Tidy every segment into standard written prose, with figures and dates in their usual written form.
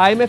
IMF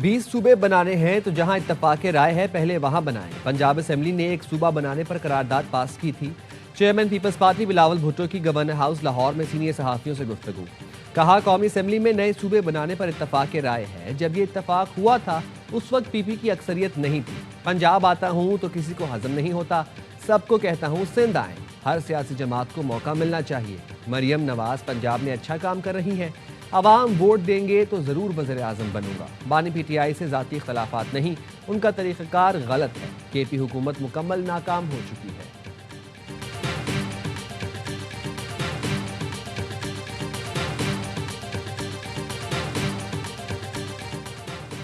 20 صوبے بنانے ہیں تو جہاں اتفاق رائے ہے پہلے وہاں بنائیں۔ پنجاب اسمبلی نے ایک صوبہ بنانے پر قرارداد پاس کی تھی۔ چیئرمین پیپلز پارٹی بلاول بھٹو کی گورنر ہاؤس لاہور میں سینئر صحافیوں سے گفتگو۔ کہا قومی اسمبلی میں نئے صوبے بنانے پر اتفاق رائے ہے۔ جب یہ اتفاق ہوا تھا اس وقت پی پی کی اکثریت نہیں تھی۔ پنجاب آتا ہوں تو کسی کو ہضم نہیں ہوتا، سب کو کہتا ہوں سندھ آئیں۔ ہر سیاسی جماعت کو موقع ملنا چاہیے۔ مریم نواز پنجاب میں اچھا کام کر رہی ہیں، عوام ووٹ دیں گے تو ضرور وزیر اعظم بنوں گا۔ بانی پی ٹی آئی سے ذاتی اختلافات نہیں، ان کا طریقہ کار غلط ہے۔ کے پی حکومت مکمل ناکام ہو چکی ہے۔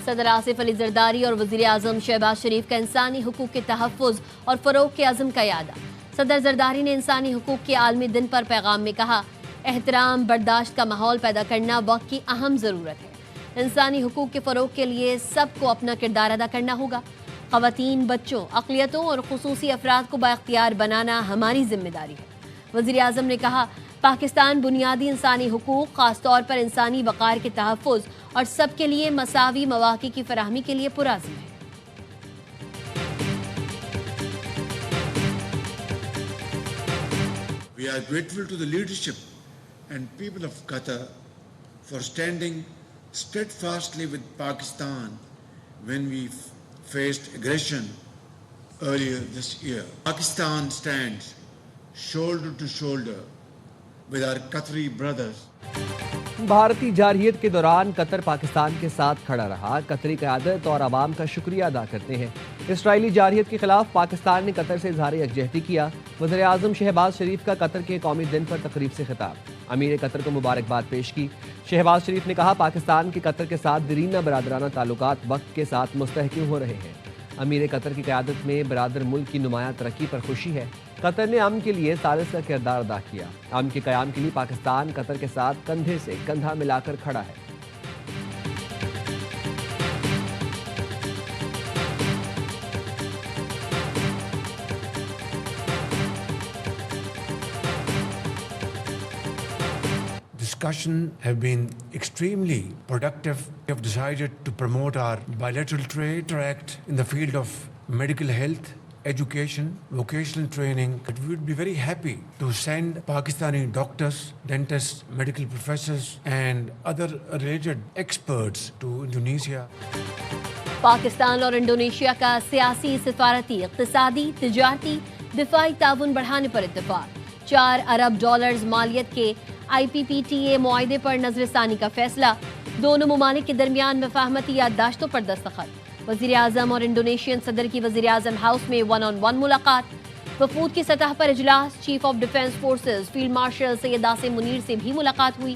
صدر آصف علی زرداری اور وزیر اعظم شہباز شریف کا انسانی حقوق کے تحفظ اور فروغ کے عزم کا اعادہ۔ صدر زرداری نے انسانی حقوق کے عالمی دن پر پیغام میں کہا، احترام برداشت کا ماحول پیدا کرنا وقت کی اہم ضرورت ہے۔ انسانی حقوق کے فروغ کے لیے سب کو اپنا کردار ادا کرنا ہوگا۔ خواتین، بچوں، اقلیتوں اور خصوصی افراد کو بااختیار بنانا ہماری ذمہ داری ہے۔ وزیر اعظم نے کہا، پاکستان بنیادی انسانی حقوق، خاص طور پر انسانی وقار کے تحفظ اور سب کے لیے مساوی مواقع کی فراہمی کے لیے پرعزم ہے۔ We are grateful to the leadership and people of Qatar for standing steadfastly with Pakistan when we faced aggression earlier this year. Pakistan stands shoulder to shoulder with our Qatari brothers. بھارتی جارحیت کے دوران قطر پاکستان کے ساتھ کھڑا رہا۔ قطری قیادت اور عوام کا شکریہ ادا کرتے ہیں۔ اسرائیلی جارحیت کے خلاف پاکستان نے قطر سے اظہار یکجہتی کیا۔ وزیر اعظم شہباز شریف کا قطر کے قومی دن پر تقریب سے خطاب، امیر قطر کو مبارکباد پیش کی۔ شہباز شریف نے کہا، پاکستان کے قطر کے ساتھ دیرینہ برادرانہ تعلقات وقت کے ساتھ مستحکم ہو رہے ہیں۔ امیر قطر کی قیادت میں برادر ملک کی نمایاں ترقی پر خوشی ہے۔ قطر نے امن کے لیے ثالث کا کردار ادا کیا۔ امن کے قیام کے لیے پاکستان قطر کے ساتھ کندھے سے کندھا ملا کر کھڑا ہے۔ Discussion have been extremely productive. We have decided to promote our bilateral trade interact in the field of medical health, education, vocational training. We would be very happy to send Pakistani doctors, dentists, medical professors and other related experts to Indonesia. Pakistan اور Indonesia کا سیاسی، سفارتی، اقتصادی، تجارتی، دفاعی تعاون بڑھانے پر اتفاق۔ 4 ارب ڈالرز مالیت کے آئی پی پی ٹی اے معاہدے پر نظر ثانی کا فیصلہ۔ دونوں ممالک کے درمیان مفاہمتی یادداشتوں پر دستخط۔ وزیر اعظم اور انڈونیشین صدر کی وزیر اعظم ہاؤس میں 1-on-1 ملاقات۔ وفود کی سطح پر اجلاس۔ Chief of defence forces field marshal Syed Asim Munir سے بھی ملاقات ہوئی۔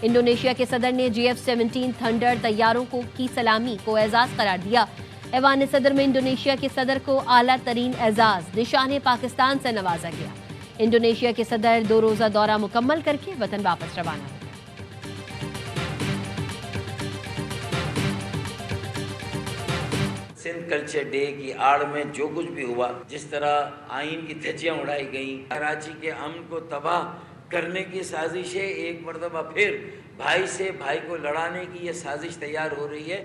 انڈونیشیا کے صدر نے GF-17 تھنڈر طیاروں کی سلامی کو اعزاز قرار دیا۔ ایوان صدر میں انڈونیشیا کے صدر کو اعلیٰ ترین اعزاز نشان پاکستان سے نوازا گیا۔ انڈونیشیا کے صدر 2 روزہ دورہ مکمل کر کے وطن واپس روانہ ہو گئے۔ سندھ کلچر ڈے کی آڑ میں جو کچھ بھی ہوا، جس طرح آئین کی دھجیاں اڑائی گئیں، کراچی کے امن کو تباہ کرنے کی سازش ہے، ایک مرتبہ پھر بھائی سے بھائی کو لڑانے کی یہ سازش تیار ہو رہی ہے۔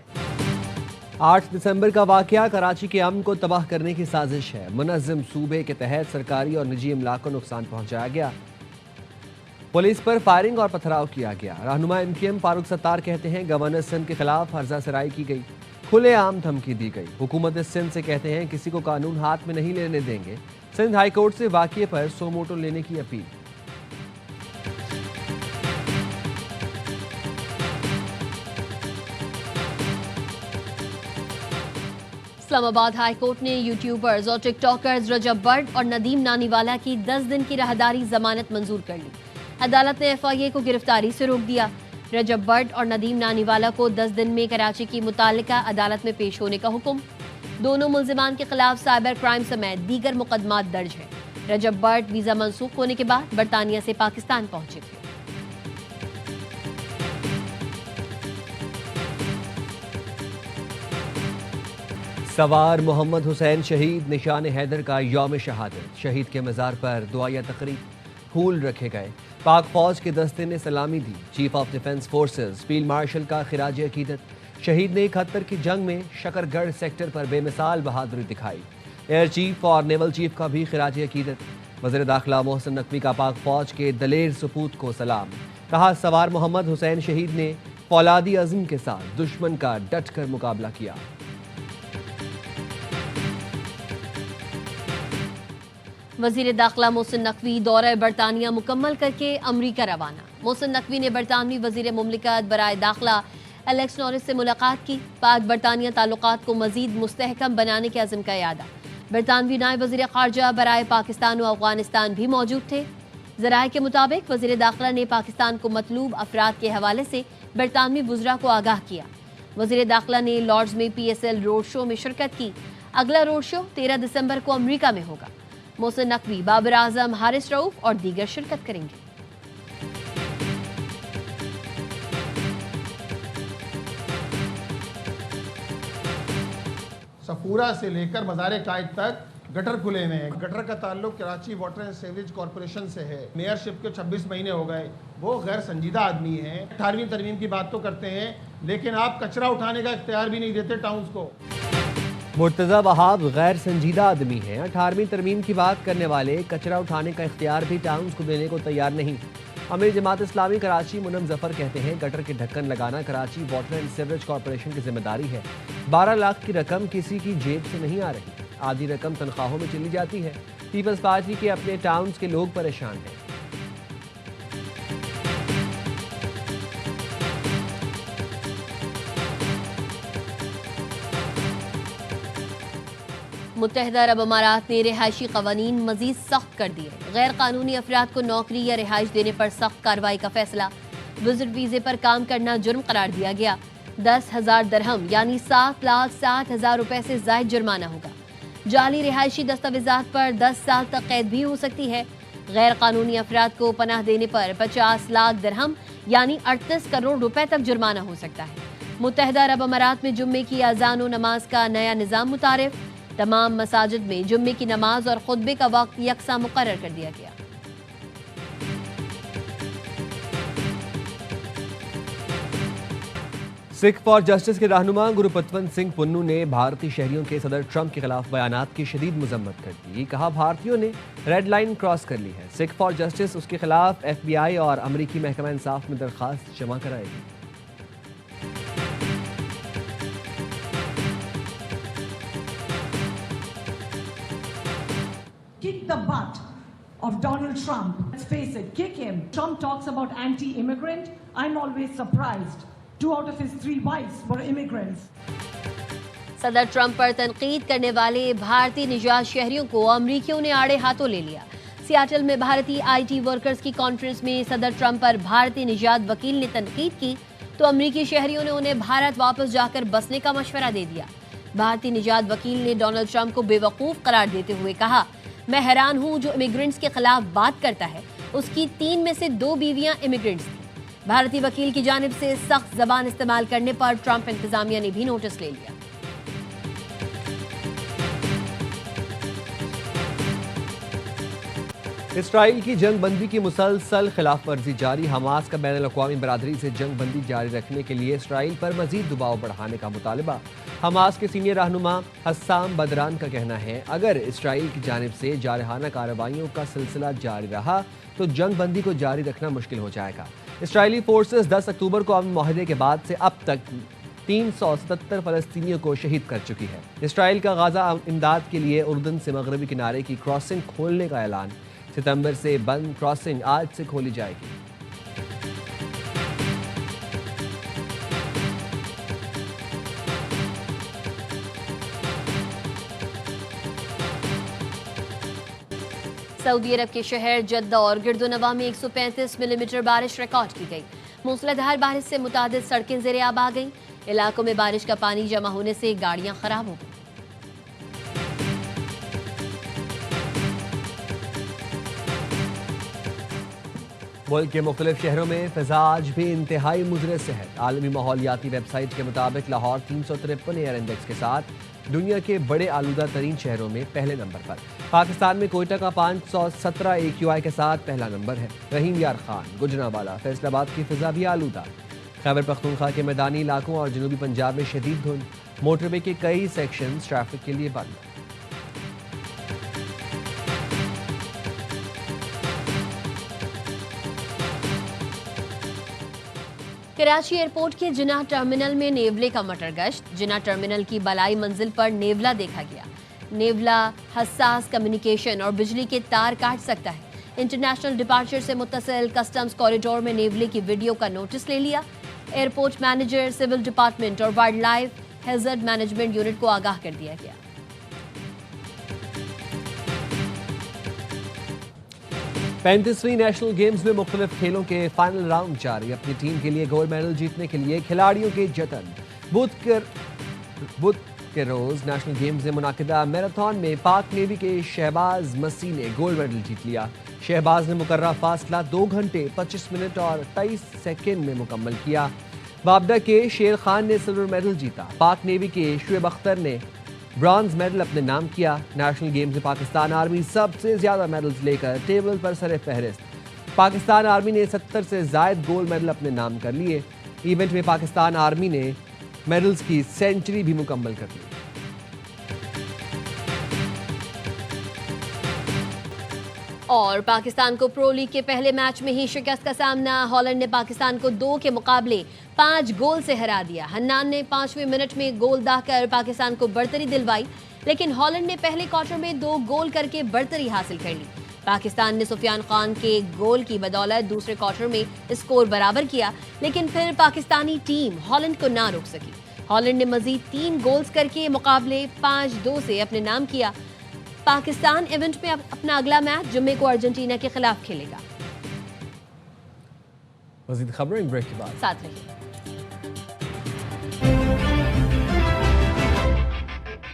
8 دسمبر کا واقعہ کراچی کے امن کو تباہ کرنے کی سازش ہے۔ منظم صوبے کے تحت سرکاری اور نجی املاک کو نقصان پہنچایا گیا، پولیس پر فائرنگ اور پتھراؤ کیا گیا۔ رہنما MKM فاروق ستار کہتے ہیں، گورنر سندھ کے خلاف ہرزہ سرائی کی گئی، کھلے عام دھمکی دی گئی۔ حکومت سندھ سے کہتے ہیں کسی کو قانون ہاتھ میں نہیں لینے دیں گے۔ سندھ ہائی کورٹ سے واقعے پر سو موٹو لینے کی اپیل۔ اسلام آباد ہائی کورٹ نے یوٹیوبرز اور ٹک ٹاکرز رجب بٹ اور ندیم نانی والا کی 10 دن کی راہداری ضمانت منظور کر لی۔ عدالت نے FIA کو گرفتاری سے روک دیا۔ رجب بٹ اور ندیم نانی والا کو 10 دن میں کراچی کی متعلقہ عدالت میں پیش ہونے کا حکم۔ دونوں ملزمان کے خلاف سائبر کرائم سمیت دیگر مقدمات درج ہیں۔ رجب بٹ ویزا منسوخ ہونے کے بعد برطانیہ سے پاکستان پہنچے تھے۔ سوار محمد حسین شہید نشان حیدر کا یوم شہادت۔ شہید کے مزار پر دعائیہ تقریب، پھول رکھے گئے۔ پاک فوج کے دستے نے سلامی دی۔ Chief of defence forces field marshal کا خراج عقیدت۔ شہید نے 71 کی جنگ میں شکر گڑھ سیکٹر پر بے مثال بہادری دکھائی۔ ایئر چیف اور نیول چیف کا بھی خراج عقیدت۔ وزیر داخلہ محسن نقوی کا پاک فوج کے دلیر سپوت کو سلام۔ کہا سوار محمد حسین شہید نے فولادی عزم کے ساتھ دشمن کا ڈٹ کر مقابلہ کیا۔ وزیر داخلہ محسن نقوی دورہ برطانیہ مکمل کر کے امریکہ روانہ۔ محسن نقوی نے برطانوی وزیر مملکت برائے داخلہ الیکس نورس سے ملاقات کی۔ پاک برطانیہ تعلقات کو مزید مستحکم بنانے کے عزم کا اعادہ۔ برطانوی نائب وزیر خارجہ برائے پاکستان و افغانستان بھی موجود تھے۔ ذرائع کے مطابق وزیر داخلہ نے پاکستان کو مطلوب افراد کے حوالے سے برطانوی وزراء کو آگاہ کیا۔ وزیر داخلہ نے لارڈز میں P S L road show میں شرکت کی۔ اگلا روڈ شو 13 دسمبر کو امریکہ میں ہوگا۔ محسن نقوی، بابر اعظم، حارث رؤوف اور دیگر شرکت کریں گے۔ صفورہ سے لے کر مزار قائد تک گٹر کھلے ہوئے ہیں۔ گٹر کا تعلق Karachi water and sewage corporation سے ہے۔ میئرشپ کے 26 مہینے ہو گئے۔ وہ غیر سنجیدہ آدمی ہیں۔ 18ویں ترمیم کی بات تو کرتے ہیں لیکن آپ کچرا اٹھانے کا اختیار بھی نہیں دیتے ٹاؤنز کو۔ مرتضی وہاب غیر سنجیدہ آدمی ہیں۔ 18ویں ترمیم کی بات کرنے والے کچرا اٹھانے کا اختیار بھی ٹاؤنز کو دینے کو تیار نہیں۔ امیر جماعت اسلامی کراچی منم ظفر کہتے ہیں گٹر کے ڈھکن لگانا Karachi water and sewerage corporation کی ذمہ داری ہے۔ 12 لاکھ کی رقم کسی کی جیب سے نہیں آ رہی، آدھی رقم تنخواہوں میں چلی جاتی ہے۔ پیپلز پارٹی کے اپنے ٹاؤنز کے لوگ پریشان ہیں۔ متحدہ عرب امارات نے رہائشی قوانین مزید سخت کر دیے۔ غیر قانونی افراد کو نوکری یا رہائش دینے پر سخت کارروائی کا فیصلہ۔ وزٹ ویزے پر کام کرنا جرم قرار دیا گیا۔ 10,000 درہم یعنی 7,60,000 روپے سے زائد جرمانہ ہوگا۔ جعلی رہائشی دستاویزات پر 10 سال تک قید بھی ہو سکتی ہے۔ غیر قانونی افراد کو پناہ دینے پر 50 لاکھ درہم یعنی 38 کروڑ روپے تک جرمانہ ہو سکتا ہے۔ متحدہ عرب امارات میں جمعے کی اذان و نماز کا نیا نظام متعارف۔ تمام مساجد میں جمعے کی نماز اور خطبے کا وقت یکساں مقرر کر دیا گیا۔ سکھ فار جسٹس کے رہنما گرو پتونت سنگھ پنو نے بھارتی شہریوں کے صدر ٹرمپ کے خلاف بیانات کی شدید مذمت کر دی۔ کہا بھارتیوں نے ریڈ لائن کراس کر لی ہے۔ سکھ فار جسٹس اس کے خلاف ایف بی آئی اور امریکی محکمہ انصاف میں درخواست جمع کرائے گی۔ Kick the butt of Donald Trump. Let's face it, kick him. Trump talks about anti-immigrant. I'm always surprised. 2 out of his 3 wives were immigrants. صدر ٹرمپ پر تنقید کرنے والے بھارتی نژاد شہریوں کو امریکیوں نے آڑے ہاتھوں لے لیا۔ سیاٹل میں بھارتی آئی ٹی ورکرز کی کانفرنس میں صدر ٹرمپ پر بھارتی نژاد وکیل نے تنقید کی تو امریکی شہریوں نے انہیں بھارت واپس جا کر بسنے کا مشورہ دے دیا۔ بھارتی نژاد وکیل نے ڈونلڈ ٹرمپ کو بے وقوف قرار دیتے ہوئے کہا، میں حیران ہوں جو امیگرنٹس کے خلاف بات کرتا ہے، اس کی 3 میں سے 2 بیویاں امیگرنٹس تھیں۔ بھارتی وکیل کی جانب سے سخت زبان استعمال کرنے پر ٹرمپ انتظامیہ نے بھی نوٹس لے لیا۔ اسرائیل کی جنگ بندی کی مسلسل خلاف ورزی جاری۔ حماس کا بین الاقوامی برادری سے جنگ بندی جاری رکھنے کے لیے اسرائیل پر مزید دباؤ بڑھانے کا مطالبہ۔ حماس کے سینئر رہنما حسام بدران کا کہنا ہے اگر اسرائیل کی جانب سے جارحانہ کارروائیوں کا سلسلہ جاری رہا تو جنگ بندی کو جاری رکھنا مشکل ہو جائے گا۔ اسرائیلی فورسز 10 اکتوبر کو امن معاہدے کے بعد سے اب تک 377 فلسطینیوں کو شہید کر چکی ہے۔ اسرائیل کا غزہ امداد کے لیے اردن سے مغربی کنارے کی کراسنگ کھولنے کا اعلان۔ ستمبر سے بند کراسنگ آج سے کھولی جائے گی۔ سعودی عرب کے شہر جدہ اور گرد و نواح میں 135 ملی میٹر بارش ریکارڈ کی گئی۔ موسلادھار بارش سے متعدد سڑکیں زیر آب آ گئیں۔ علاقوں میں بارش کا پانی جمع ہونے سے گاڑیاں خراب ہو گئیں۔ ملک کے مختلف شہروں میں فضا آج بھی انتہائی مضر صحت۔ عالمی ماحولیاتی ویب سائٹ کے مطابق لاہور 353 ایئر انڈیکس کے ساتھ دنیا کے بڑے آلودہ ترین شہروں میں پہلے نمبر پر۔ پاکستان میں کوئٹہ کا 517 AQI کے ساتھ پہلا نمبر ہے۔ رحیم یار خان، گجرانوالہ، فیصل آباد کی فضا بھی آلودہ۔ خیبر پختونخوا کے میدانی علاقوں اور جنوبی پنجاب میں شدید دھند، موٹر وے کے کئی سیکشنز ٹریفک کے لیے بند۔ کراچی ایئرپورٹ کے جناح ٹرمینل میں نیولے کا مٹر گشت، جناح ٹرمینل کی بالائی منزل پر نیولا دیکھا گیا۔ نیولا حساس کمیونیکیشن اور بجلی کے تار کاٹ سکتا ہے۔ انٹرنیشنل ڈپارچر سے متصل کسٹمز کوریڈور میں نیولے کی ویڈیو کا نوٹس لے لیا۔ ایئرپورٹ مینیجر، سول ڈپارٹمنٹ اور wildlife hazard management unit کو آگاہ کر دیا گیا۔ 35ویں نیشنل گیمز میں مختلف کھیلوں کے فائنل راؤنڈ جاری، اپنی ٹیم کے لیے گولڈ میڈل جیتنے کے لیے کھلاڑیوں کے جتن۔ بدھ کے روز نیشنل گیمز میں منعقدہ میراتھن میں پاک نیوی کے شہباز مسیح نے گولڈ میڈل جیت لیا۔ شہباز نے مقررہ فاصلہ 2 گھنٹے 25 منٹ اور 23 سیکنڈ میں مکمل کیا۔ بابڈا کے شیر خان نے سلور میڈل جیتا۔ پاک نیوی کے شعیب اختر نے برانز میڈل اپنے نام کیا۔ نیشنل گیمز میں پاکستان آرمی سب سے زیادہ میڈلز لے کر ٹیبل پر سر فہرست۔ پاکستان آرمی نے 70 سے زائد گولڈ میڈل اپنے نام کر لیے۔ ایونٹ میں پاکستان آرمی نے میڈلز کی سینچری بھی مکمل کر لی۔ اور پاکستان کو پرو لیگ کے پہلے میچ میں ہی شکست کا سامنا، ہالینڈ نے پاکستان کو 2 کے مقابلے 5 گول سے ہرا دیا۔ حنان نے 5ویں منٹ میں گول داغ کر پاکستان کو برتری دلوائی، لیکن ہالینڈ نے پہلے کوارٹر میں 2 گول کر کے برتری حاصل کر لی۔ پاکستان نے سفیان خان کے گول کی بدولت دوسرے کوارٹر میں اسکور برابر کیا، لیکن پھر پاکستانی ٹیم ہالینڈ کو نہ روک سکی۔ ہالینڈ نے مزید 3 گولز کر کے مقابلے 5-2 سے اپنے نام کیا۔ پاکستان ایونٹ میں اپنا اگلا میچ جمعے کو ارجنٹینا کے خلاف کھیلے گا۔ مزید خبریں بریک کے بعد ساتھ رہیے۔